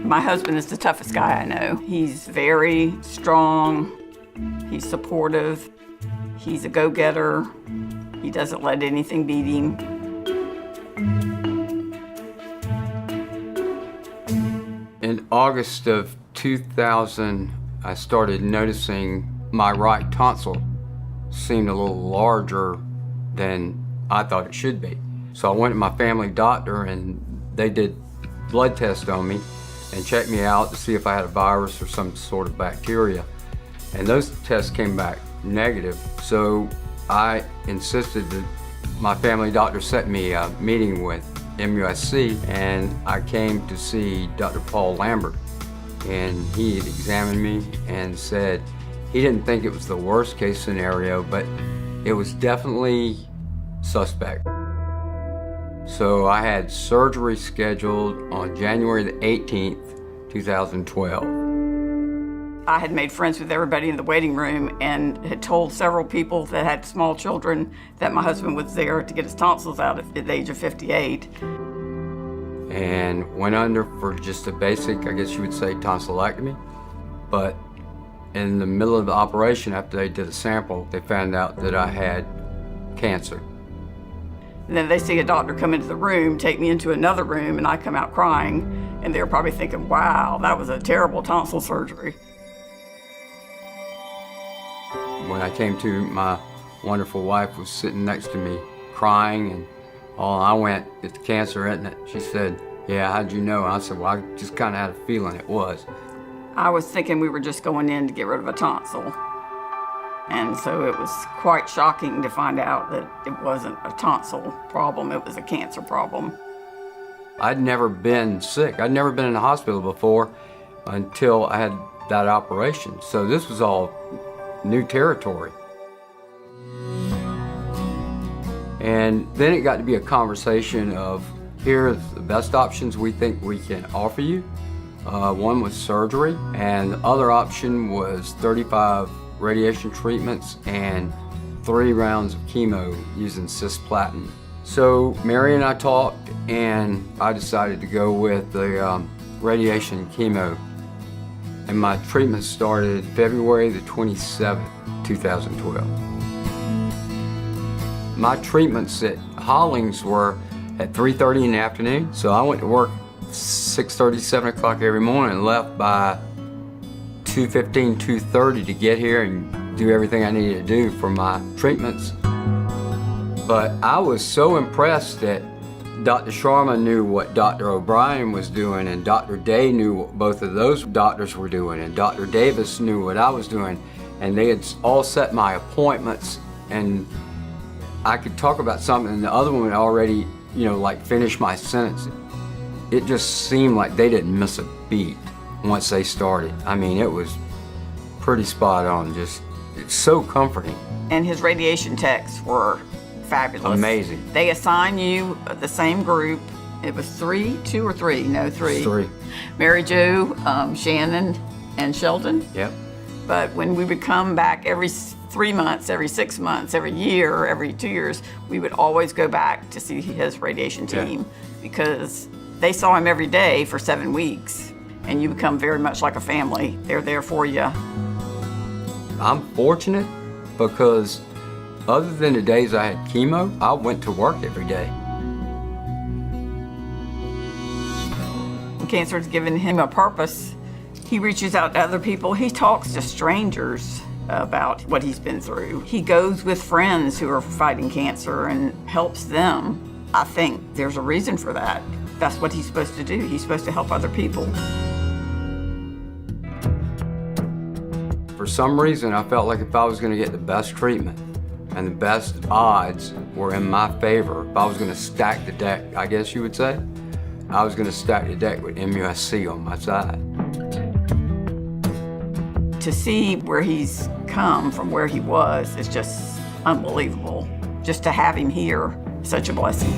My husband is the toughest guy I know. He's very strong, he's supportive, he's a go-getter, he doesn't let anything beat him. In August of 2000, I started noticing my right tonsil seemed a little larger than I thought it should be. So I went to my family doctor and they did blood tests on me and checked me out to see if I had a virus or some sort of bacteria. And those tests came back negative. So I insisted that my family doctor set me a meeting with MUSC, and I came to see Dr. Paul Lambert. And he had examined me and said he didn't think it was the worst case scenario, but it was definitely suspect. So I had surgery scheduled on January the 18th, 2012. I had made friends with everybody in the waiting room and had told several people that had small children that my husband was there to get his tonsils out at the age of 58. And went under for just a basic, I guess you would say, tonsillectomy. But in the middle of the operation, after they did a sample, they found out that I had cancer. And then they see a doctor come into the room, take me into another room, and I come out crying. And they're probably thinking, wow, that was a terrible tonsil surgery. When I came to, my wonderful wife was sitting next to me crying, and I went, "It's cancer, isn't it?" She said, "Yeah, how'd you know?" I said, "Well, I just kind of had a feeling it was." I was thinking we were just going in to get rid of a tonsil. And so it was quite shocking to find out that it wasn't a tonsil problem, it was a cancer problem. I'd never been sick. I'd never been in the hospital before until I had that operation. So this was all new territory. And then it got to be a conversation of, here are the best options we think we can offer you. One was surgery, and the other option was 35 radiation treatments and 3 rounds of chemo using cisplatin. So Mary and I talked, and I decided to go with the radiation chemo. And my treatment started February the 27th, 2012. My treatments at Hollings were at 3:30 in the afternoon. So I went to work 6:30, 7 o'clock every morning and left by 2:15, 2:30 to get here and do everything I needed to do for my treatments. But I was so impressed that Dr. Sharma knew what Dr. O'Brien was doing, and Dr. Day knew what both of those doctors were doing, and Dr. Davis knew what I was doing, and they had all set my appointments, and I could talk about something and the other one had already, like finished my sentence. It just seemed like they didn't miss a beat once they started. I mean, it was pretty spot on, just it's so comforting. And his radiation techs were fabulous. Amazing. They assign you the same group. It was 3, 2 or 3? No, 3. 3. Mary Jo, Shannon, and Sheldon. Yep. But when we would come back every 3 months, every 6 months, every year, every 2 years, we would always go back to see his radiation team because they saw him every day for 7 weeks, and you become very much like a family. They're there for you. I'm fortunate because other than the days I had chemo, I went to work every day. Cancer has given him a purpose. He reaches out to other people. He talks to strangers about what he's been through. He goes with friends who are fighting cancer and helps them. I think there's a reason for that. That's what he's supposed to do. He's supposed to help other people. For some reason, I felt like if I was going to get the best treatment and the best odds were in my favor, if I was going to stack the deck, I guess you would say, I was going to stack the deck with MUSC on my side. To see where he's come from where he was is just unbelievable. Just to have him here, such a blessing.